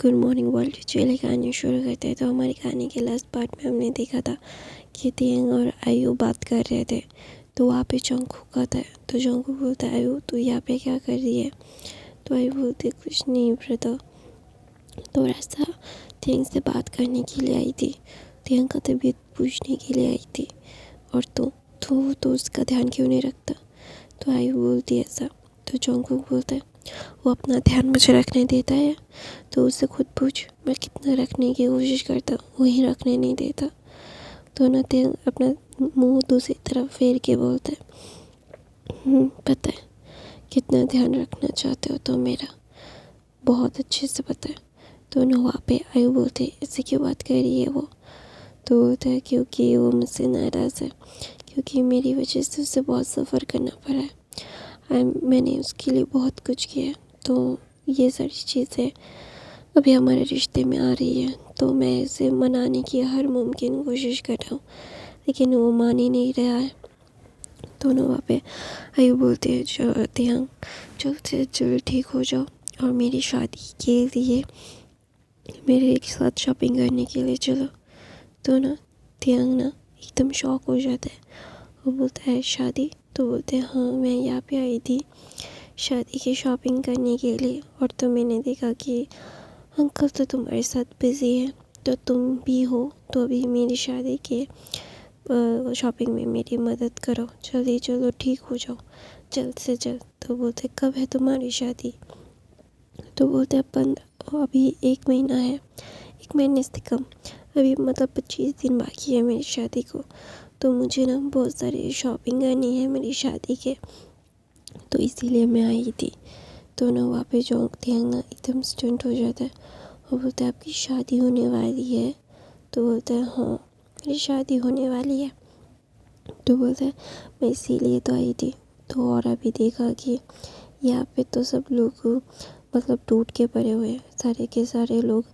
Good morning world. चलिए कहानी शुरू करते हैं। तो हमारी कहानी के लास्ट पार्ट में हमने देखा था कि तियांग और आयु बात कर रहे थे। तो वहाँ पे जंगकुक आता है। तो जंगकुक बोलता है, आयु तू यहाँ पे क्या कर रही है? तो आयु बोलती कुछ नहीं ब्रदर, थोड़ा सा तियांग से बात करने के लिए आई थी, तियांग का तबीयत पूछने के लिए आई थी। और तो उसका ध्यान क्यों नहीं रखता? तो आयु बोलती ऐसा। तो जंगकुक बोलता है, वो अपना ध्यान मुझे रखने देता है? तो उससे खुद पूछ, मैं कितना रखने की कोशिश करता हूँ, वही रखने नहीं देता। तो ना तियांग अपना मुंह दूसरी तरफ फेर के बोलता है, पता है कितना ध्यान रखना चाहते हो तो मेरा, बहुत अच्छे से पता है। तो ना वहाँ पे आयु बोलते, इससे क्यों बात कर रही है वो? तो बोलता है क्योंकि वो मुझसे नाराज़ है, क्योंकि मेरी वजह से उसे बहुत सफ़र करना पड़ा है। मैंने उसके लिए बहुत कुछ किया है। तो ये सारी चीज़ें अभी हमारे रिश्ते में आ रही है। तो मैं इसे मनाने की हर मुमकिन कोशिश कर रहा हूँ, लेकिन वो मान ही नहीं रहा है। दोनों वहाँ पे आयु बोलते हैं, तियांग जल्द से जल्द ठीक हो जाओ और मेरी शादी के लिए मेरे एक साथ शॉपिंग करने के लिए चलो। तो ना तियांग ना एकदम शॉक हो जाता है। वो बोलता है शादी? तो बोलते हैं हाँ, मैं यहाँ पे आई थी शादी की शॉपिंग करने के लिए, और तो मैंने देखा कि अंकल तो तुम्हारे साथ बिज़ी है, तो तुम भी हो, तो अभी मेरी शादी के शॉपिंग में मेरी मदद करो, जल्दी चलो ठीक हो जाओ जल्द से जल्द। तो बोलते कब है तुम्हारी शादी? तो बोलते अभी 1 महीना है, 1 महीने से कम, अभी मतलब 25 दिन बाकी है मेरी शादी को। तो मुझे ना बहुत सारी शॉपिंग करनी है मेरी शादी के, तो इसीलिए मैं आई थी। तो ना वहाँ पे तियांग ना एकदम स्टंट हो जाता है और बोलता है आपकी शादी होने वाली है? तो बोलता है हाँ, मेरी शादी होने वाली है। तो बोलता है मैं इसीलिए तो आई थी। तो और अभी देखा कि यहाँ पे तो सब लोग मतलब टूट के पड़े हुए हैं, सारे के सारे लोग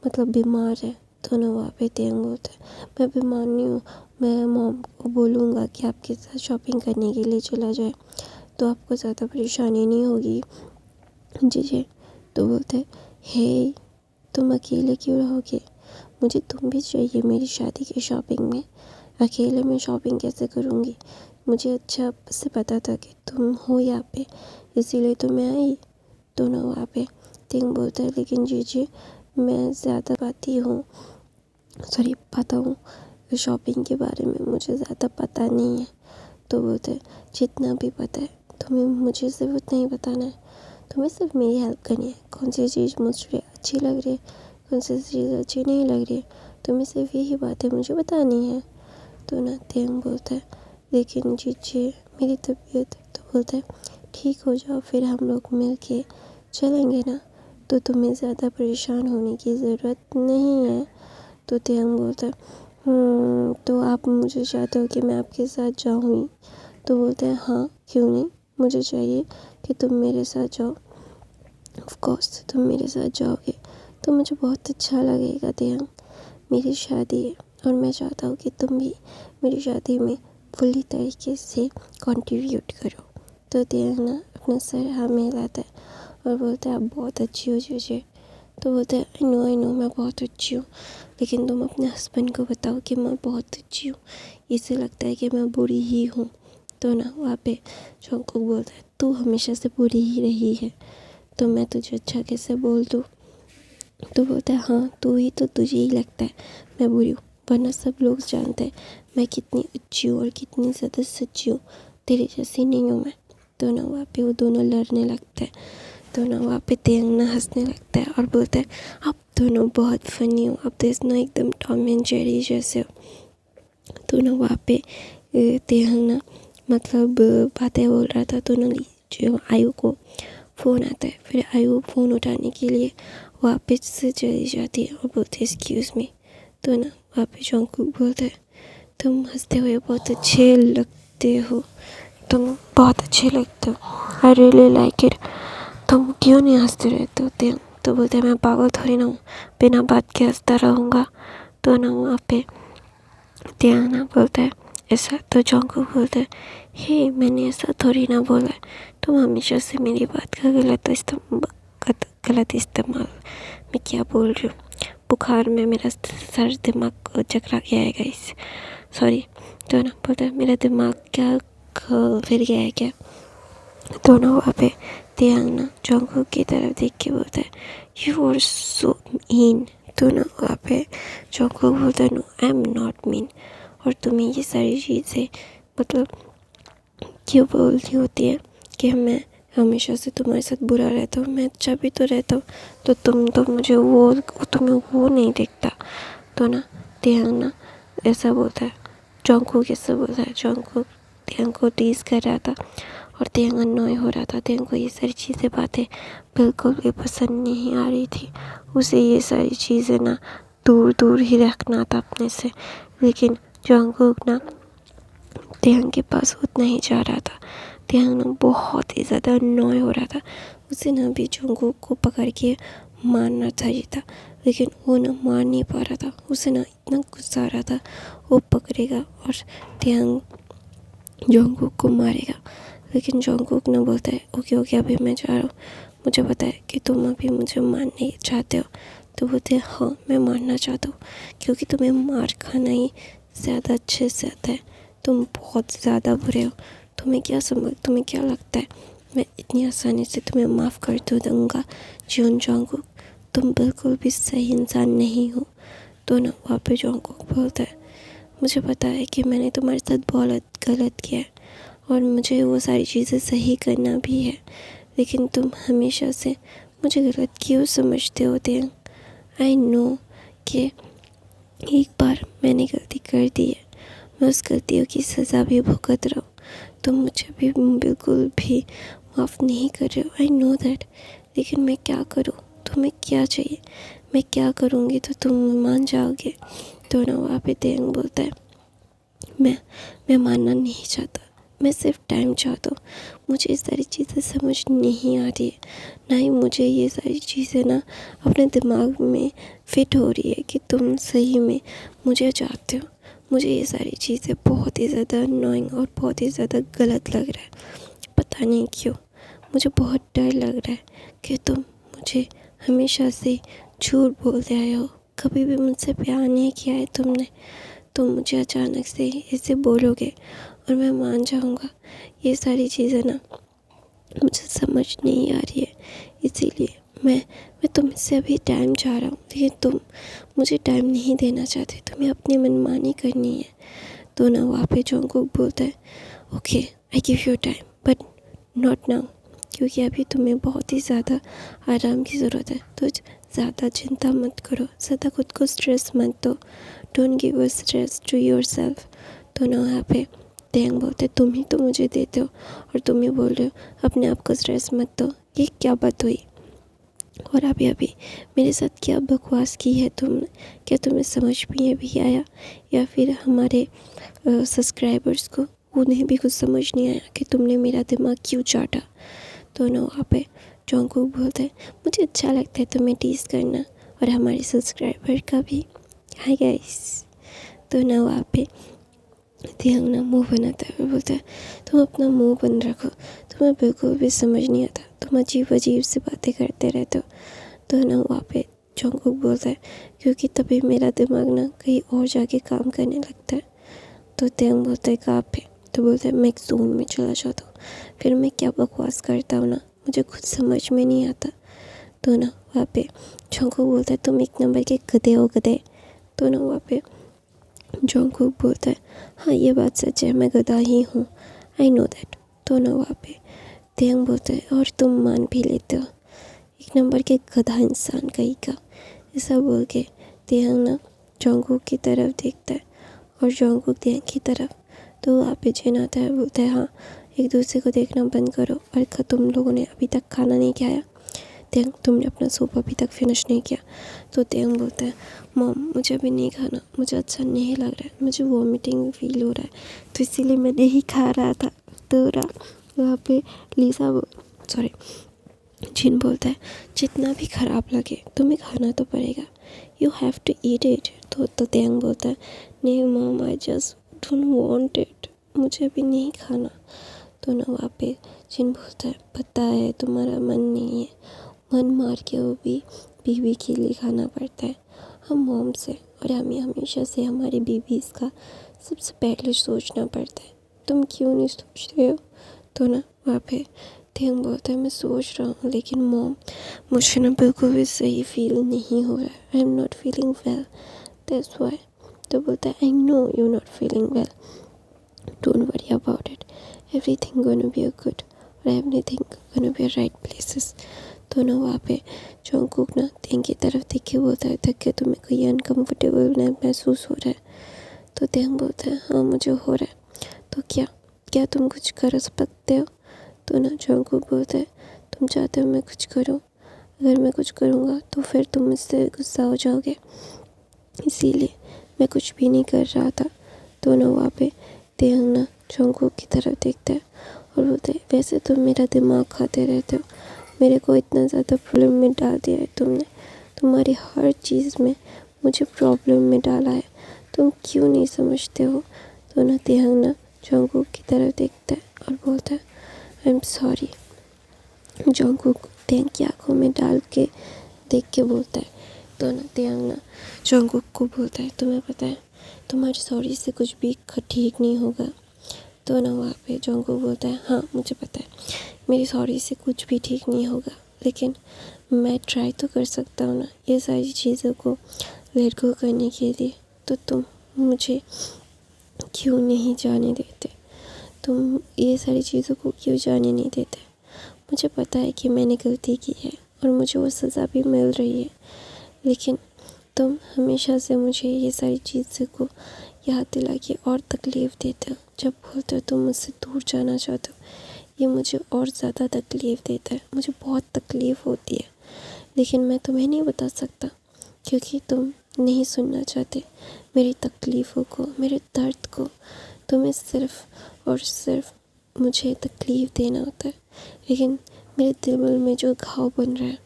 मतलब बीमार हैं। तो ना वहाँ पे तियांग बोलता है मैं बीमार नहीं हूँ, मैं मॉम को बोलूँगा कि आपके साथ शॉपिंग करने के लिए चला जाए, तो आपको ज़्यादा परेशानी नहीं होगी जी। तो बोलते हे, तुम अकेले क्यों रहोगे? मुझे तुम भी चाहिए मेरी शादी की शॉपिंग में, अकेले मैं शॉपिंग कैसे करूँगी? मुझे अच्छा से पता था कि तुम हो यहाँ पे, इसीलिए तो मैं आई। तो ना वहाँ पे तियांग बोलता है लेकिन जी मैं ज़्यादा पता हूँ शॉपिंग के बारे में, मुझे ज़्यादा पता नहीं है। तो बोलते जितना भी पता है तुम्हें मुझे सिर्फ उतना ही बताना है, तुम्हें सिर्फ मेरी हेल्प करनी है। कौन सी चीज़ मुझे अच्छी लग रही है, कौन सी चीज़ अच्छी नहीं लग रही है, तुम्हें सिर्फ यही बातें मुझे बतानी है। तो ना तियांग बोलता है लेकिन जी मेरी तबीयत, तो बोलता है ठीक हो जाओ फिर हम लोग मिल के चलेंगे ना, तो तुम्हें ज़्यादा परेशान होने की ज़रूरत नहीं है। तो तियांग बोलता है तो आप मुझे चाहते हो कि मैं आपके साथ जाऊँ? तो बोलते हैं हाँ, क्यों नहीं, मुझे चाहिए कि तुम मेरे साथ जाओ। ऑफ कोर्स तुम मेरे साथ जाओगे तो मुझे बहुत अच्छा लगेगा तियांग, मेरी शादी है और मैं चाहता हूँ कि तुम भी मेरी शादी में फुल्ली तरीके से कंट्रीब्यूट करो। तो तियांग ना अपना सर हाँ मिलाता है और बोलता है आप बहुत अच्छी हो जीजे। तो बोलता है आई नो मैं बहुत अच्छी हूँ, लेकिन तुम अपने हस्बैंड को बताओ कि मैं बहुत अच्छी हूँ, इससे लगता है कि मैं बुरी ही हूँ। तो ना वहाँ पे जंगकुक बोलता है तू हमेशा से बुरी ही रही है, तो मैं तुझे अच्छा कैसे बोल दूँ? तो बोलता है हाँ तुझे ही लगता है मैं बुरी हूँ, वरना सब लोग जानते हैं मैं कितनी अच्छी हूँ और कितनी ज़्यादा सच्ची हूँ, तेरे जैसी नहीं हूँ मैं। तो ना वहाँ पे वो दोनों लड़ने लगते हैं। तो ना वहाँ पे तियांग ना हंसने लगता है और बोलता है आप दोनों बहुत फनी हो, आप तो इतना एकदम टॉम एंड जेरी जैसे हो। तो ना वहाँ पे तियांग ना मतलब बातें बोल रहा था। तो ना जो आयु को फ़ोन आता है, फिर आयु फ़ोन उठाने के लिए वापस से चली जाती है और बोलती है एक्सक्यूज़ मी। तो ना वहाँ पे जंगकुक बोलता है तुम हंसते हुए बहुत अच्छे लगते हो, तुम बहुत अच्छे लगते हो, आई रियली लाइक इट, तुम क्यों नहीं हंसते रहते हो तियांग? तो बोलते हैं मैं पागल थोड़ी ना हूँ, बिना बात के हंसता रहूँगा। तो ना वहाँ पे तियांग ना बोलता है ऐसा। तो जंगकुक बोलता है हे, मैंने ऐसा थोड़ी ना बोला है, तुम हमेशा से मेरी बात का गलत इस्तेमाल मैं क्या बोल रही हूँ, बुखार में मेरा सर दिमाग चकरा गया है गाइस, सॉरी। तो ना बोलता है मेरा दिमाग क्या फिर गया है क्या। तो ना वहाँ पे तियांग ना जंगकुक की तरफ देख के बोलता है यू आर सो मीन। तो ना वहाँ पे जंगकुक बोलता है no I am not mean, और तुम्हें ये सारी चीज़ें मतलब क्यों बोलती होती है कि मैं हमेशा से तुम्हारे साथ बुरा रहता हूँ, मैं अच्छा भी तो रहता हूँ, तो तुम तो मुझे तुम्हें वो नहीं दिखता। तो ना तियांग ना ऐसा बोलता है, जंगकुक ऐसा बोलता है। जंगकुक तियांग को टीज कर रहा था और तियांग अननॉय हो रहा था। तियांग को ये सारी चीज़ें बातें बिल्कुल भी पसंद नहीं आ रही थी। उसे ये सारी चीज़ें ना दूर दूर ही रखना था अपने से, लेकिन जंगकुक ना तियांग के पास उतना ही जा रहा था। तियांग ना बहुत ही ज़्यादा अननॉय हो रहा था। उसे ना भी जंगकुक को पकड़ के मारना चाहिए था, लेकिन वो ना मार नहीं पा रहा था। उसे ना इतना गुस्सा आ रहा था वो पकड़ेगा और तियांग जंगकुक को मारेगा, लेकिन जंगकुक ना बोलता है ओके ओके अभी मैं जा रहा हूँ, मुझे पता है कि तुम अभी मुझे मारने चाहते हो। तो बोलते हैं हाँ मैं मारना चाहता हूँ, क्योंकि तुम्हें मार खाना ही ज़्यादा अच्छे से आता है। तुम बहुत ज़्यादा बुरे हो। तुम्हें क्या लगता है मैं इतनी आसानी से तुम्हें माफ़ कर दूँगा जियोन जंगकुक? तुम बिल्कुल भी सही इंसान नहीं हो। तो ना वहाँ पे जंगकुक बोलता है मुझे पता है कि मैंने तुम्हारे साथ बहुत गलत किया है और मुझे वो सारी चीज़ें सही करना भी है, लेकिन तुम हमेशा से मुझे गलत क्यों समझते होते हैं। आई नो कि एक बार मैंने गलती कर दी है, मैं उस गलतियों की सज़ा भी भुगत रहा हूँ, तुम मुझे भी बिल्कुल भी माफ़ नहीं कर रहे हो। आई नो दैट, लेकिन मैं क्या करूँ, तुम्हें क्या चाहिए, मैं क्या करूँगी तो तुम मान जाओगे। तो ना वहाँ पे तियांग बोलता है मैं मानना नहीं चाहता, मैं सिर्फ टाइम चाहता हूँ। मुझे ये सारी चीज़ें समझ नहीं आ रही है, ना ही मुझे ये सारी चीज़ें ना अपने दिमाग में फिट हो रही है कि तुम सही में मुझे चाहते हो। मुझे ये सारी चीज़ें बहुत ही ज़्यादा अननोइंग और बहुत ही ज़्यादा गलत लग रहा है। पता नहीं क्यों मुझे बहुत डर लग रहा है कि तुम मुझे हमेशा से झूठ बोलते आए हो, कभी भी मुझसे प्यार नहीं किया है तुमने। तुम मुझे अचानक से ऐसे बोलोगे और मैं मान जाऊँगा। ये सारी चीज़ें ना मुझे समझ नहीं आ रही है, इसीलिए मैं तुमसे अभी टाइम चाह रहा हूँ, लेकिन तुम मुझे टाइम नहीं देना चाहते, तुम्हें अपनी मनमानी करनी है। तो ना वहाँ पे जंगकुक बोलता है okay I give you time but not now, क्योंकि अभी तुम्हें बहुत ही ज़्यादा आराम की ज़रूरत है। तो ज़्यादा चिंता मत करो, ज़्यादा खुद को स्ट्रेस मत दो, don't give a stress to yourself. तो ना यहाँ पे तियांग बोलते तुम ही तो मुझे देते हो और तुम ही बोल रहे हो अपने आप को स्ट्रेस मत दो, ये क्या बात हुई। और अभी अभी मेरे साथ क्या बकवास की है तुमने, क्या तुम्हें समझ में भी आया, या फिर हमारे सब्सक्राइबर्स को उन्हें भी कुछ समझ नहीं आया कि तुमने मेरा दिमाग क्यों चाटा। तो ना वहाँ पे जंगकुक बोलता है मुझे अच्छा लगता है तुम्हें टीज करना और हमारे सब्सक्राइबर का भी। Hi guys. तो ना वहाँ पे तियांग ना मुँह बनाता है और बोलता है तुम अपना मुँह बंद रखो, तुम्हें बिल्कुल भी समझ नहीं आता, तुम अजीब अजीब सी बातें करते रहते हो। तो ना वहाँ पे जंगकुक बोलता है क्योंकि तभी मेरा दिमाग ना कहीं और जाके काम करने लगता है। तो तियांग बोलता है कहाँ पे। तो बोलता है मैं एक जोन में चला जाता हूँ, फिर मैं क्या बकवास करता हूँ ना मुझे खुद समझ में नहीं आता। तो ना वहाँ पे जंगकुक बोलता है तुम एक नंबर के गधे हो गधे। तो ना वहाँ पे जंगकुक बोलता है हाँ ये बात सच है, मैं गधा ही हूँ, आई नो दैट। तो ना वहाँ पे तियांग बोलता है और तुम मान भी लेते हो, एक नंबर के गधा इंसान कहीं का। ऐसा बोल के तियांग ना जंगकुक की तरफ देखता है और जंगकुक तियांग की तरफ। तो वहाँ पे जिन आता है, बोलता है हाँ एक दूसरे को देखना बंद करो, और तुम लोगों ने अभी तक खाना नहीं खाया, तियांग तुमने अपना सूप अभी तक फिनिश नहीं किया। तो तियांग बोलता है मॉम मुझे अभी नहीं खाना, मुझे अच्छा नहीं लग रहा है, मुझे वॉमिटिंग फील हो रहा है, तो इसीलिए मैं नहीं खा रहा था। तो वहाँ पे सॉरी जिन बोलता है जितना भी ख़राब लगे तुम्हें खाना तो पड़ेगा, you have to eat it. तो तियांग बोलता है नहीं mom I just don't want it, मुझे अभी नहीं खाना। तो ना वहाँ पे जिन बोलता है पता है तुम्हारा मन नहीं है, मन मार के वो भी बीवी के लिए खाना पड़ता है। हम मॉम से और हमें हमेशा से हमारे बेबीज़ का सबसे पहले सोचना पड़ता है। तुम क्यों नहीं सोच रहे हो? तो ना वहाँ पे थिंग बोलता है मैं सोच रहा हूँ लेकिन मॉम मुझे ना बिल्कुल भी सही फील नहीं हो रहा है। I am not feeling well, that's why. तो बोलता है I know you not feeling well, don't worry about it, everything gonna be good और everything gonna be right places. तो ना वहाँ पे जंगकुक ना थिंग की तरफ देख के बोलता है कि तुम्हें कोई अनकम्फर्टेबल महसूस हो रहा है? तो थिंग बोलता है हाँ मुझे हो रहा है। तो क्या तुम कुछ कर सकते हो? तो ना जंगकुक बोलता है तुम चाहते हो मैं कुछ करूँ? अगर मैं कुछ करूँगा तो फिर तुम मुझसे गुस्सा हो जाओगे, इसीलिए मैं कुछ भी नहीं कर रहा था। तो ना वहाँ पे थिंग ना जंगकुक की तरफ देखता है और बोलता है वैसे तुम मेरा दिमाग खाते रहते हो, मेरे को इतना ज़्यादा प्रॉब्लम में डाल दिया है तुमने, तुम्हारी हर चीज़ में मुझे प्रॉब्लम में डाला है, तुम क्यों नहीं समझते हो? तो ना थिंग ना जंगकुक की तरफ देखता है और बोलता है I am sorry. Jungkook thing की आंखों में डाल के देख के बोलता है। तो ना थिंग ना जंगकुक को बोलता है तुम्हें पता है तुम्हारी सॉरी से कुछ भी ठीक नहीं होगा। तो ना वहाँ पे जंगकुक बोलता है हाँ मुझे पता है मेरी सॉरी से कुछ भी ठीक नहीं होगा, लेकिन मैं ट्राई तो कर सकता हूँ ना ये सारी चीज़ों को लेट गो करने के लिए। तो तुम मुझे क्यों नहीं जाने देते? तुम ये सारी चीज़ों को क्यों जाने नहीं देते? मुझे पता है कि मैंने गलती की है और मुझे वो सज़ा भी मिल रही है, लेकिन तुम हमेशा से मुझे ये सारी चीज़ों को याद दिला के और तकलीफ़ देते हो। जब बोलते हो तुम मुझसे दूर जाना चाहते हो, ये मुझे और ज़्यादा तकलीफ़ देता है, मुझे बहुत तकलीफ़ होती है, लेकिन मैं तुम्हें नहीं बता सकता क्योंकि तुम नहीं सुनना चाहते मेरी तकलीफ़ों को, मेरे दर्द को। तुम्हें सिर्फ़ और सिर्फ मुझे तकलीफ़ देना होता है, लेकिन मेरे दिल में जो घाव बन रहा है,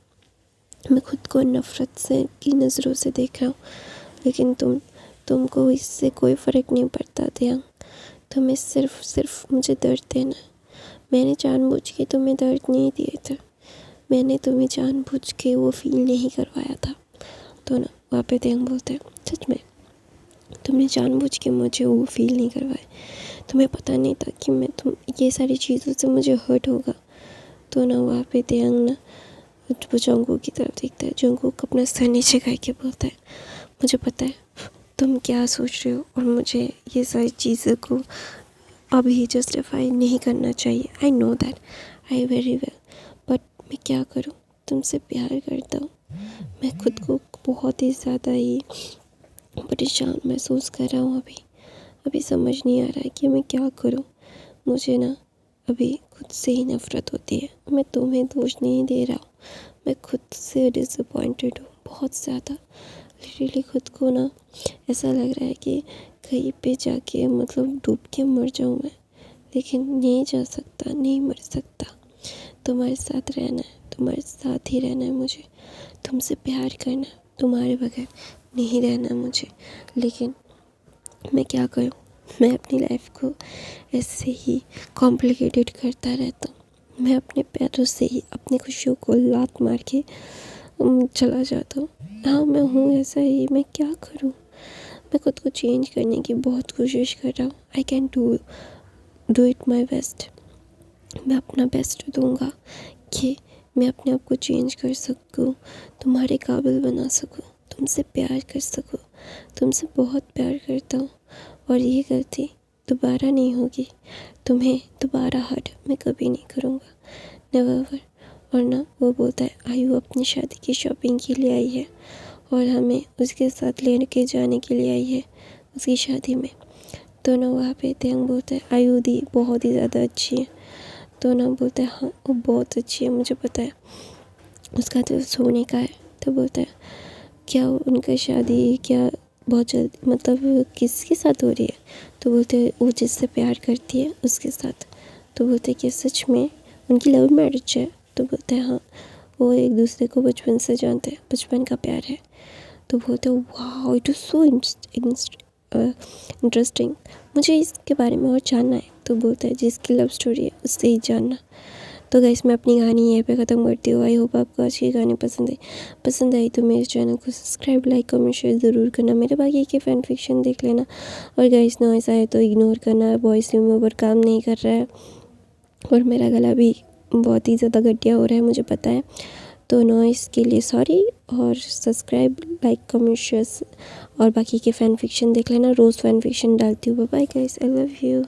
मैं खुद को नफ़रत से की नज़रों से देख रहा हूँ, लेकिन तुमको इससे कोई फ़र्क नहीं पड़ता ध्यान। तुम्हें सिर्फ मुझे दर्द देना है। मैंने जानबूझ के तुम्हें दर्द नहीं दिए थे, मैंने तुम्हें जानबूझ के वो फील नहीं करवाया था। तो ना वहाँ पे ध्यान बोलते हैं सच में तुमने जानबूझ के मुझे वो फील नहीं करवाया, तुम्हें पता नहीं था कि तुम ये सारी चीज़ों से मुझे हर्ट होगा। तो ना वहाँ पे ध्यान ना वो जंगकुक की तरफ देखता है। जंगकुक अपना सर नीचे करके बोलता है मुझे पता है तुम क्या सोच रहे हो और मुझे ये सारी चीज़ों को अभी जस्टिफाई नहीं करना चाहिए। I know that, I very well, but मैं क्या करूँ, तुमसे प्यार करता हूँ। मैं खुद को बहुत ही ज़्यादा ही परेशान महसूस कर रहा हूँ अभी समझ नहीं आ रहा है कि मैं क्या करूँ। मुझे ना अभी खुद से ही नफ़रत होती है। मैं तुम्हें दोष नहीं दे रहा हूँ, मैं खुद से डिसअपॉइंटेड हूँ बहुत ज़्यादा। लिटरली खुद को ना ऐसा लग रहा है कि कहीं पे जाके मतलब डूब के मर जाऊँ मैं, लेकिन नहीं जा सकता, नहीं मर सकता। तुम्हारे साथ रहना है, तुम्हारे साथ ही रहना है मुझे, तुमसे प्यार करना है, तुम्हारे बगैर नहीं रहना मुझे। लेकिन मैं क्या करूँ, मैं अपनी लाइफ को ऐसे ही कॉम्प्लिकेटेड करता रहता हूँ। मैं अपने पैरों से ही अपनी खुशियों को लात मार के चला जाता हूँ। हाँ मैं हूँ ऐसा ही, मैं क्या करूँ? मैं खुद को चेंज करने की बहुत कोशिश कर रहा हूँ। I can do it my best. मैं अपना बेस्ट दूँगा कि मैं अपने आप को चेंज कर सकूँ, तुम्हारे काबिल बना सकूँ, तुमसे प्यार कर सकूँ। तुमसे बहुत प्यार करता हूँ और ये गलती दोबारा नहीं होगी। तुम्हें दोबारा हर्ट मैं कभी नहीं करूँगा, नेवर। और ना वो बोलता है आयु अपनी शादी की शॉपिंग के लिए आई है और हमें उसके साथ लेके जाने के लिए आई है उसकी शादी में। तो ना वहाँ पे त्यांग बोलता है आयु दी बहुत ही ज़्यादा अच्छी है। तो ना बोलता है हाँ वो बहुत अच्छी है, मुझे पता है उसका तो सोने का है। तो बोलता है क्या उनका शादी क्या बहुत जल्द मतलब किसके साथ हो रही है? तो बोलते हैं वो जिससे प्यार करती है उसके साथ। तो बोलते हैं कि सच में उनकी लव मैरिज है? तो बोलते हैं हाँ वो एक दूसरे को बचपन से जानते हैं, बचपन का प्यार है। तो बोलते हैं वाह इट इज़ सो इंटरेस्टिंग, मुझे इसके बारे में और जानना है। तो बोलता है जिसकी लव स्टोरी है उससे ही जानना। तो गाइस मैं अपनी कहानी यहीं पे ख़त्म करती हूँ। आई होप आपको आज की कहानी पसंद आई तो मेरे चैनल को सब्सक्राइब, लाइक, कमेंट, शेयर ज़रूर करना। मेरे बाकी के फ़ैन फिक्शन देख लेना। और गाइस नॉइस आए तो इग्नोर करना, वॉइस रिमूवर काम नहीं कर रहा है और मेरा गला भी बहुत ही ज़्यादा घटिया हो रहा है, मुझे पता है। तो नॉइस के लिए सॉरी। और सब्सक्राइब, लाइक, कमेंट, शेयर और बाकी के फ़ैन फिक्शन देख लेना। रोज़ फ़ैन फिक्शन डालती हूँ। Bye guys, I love you.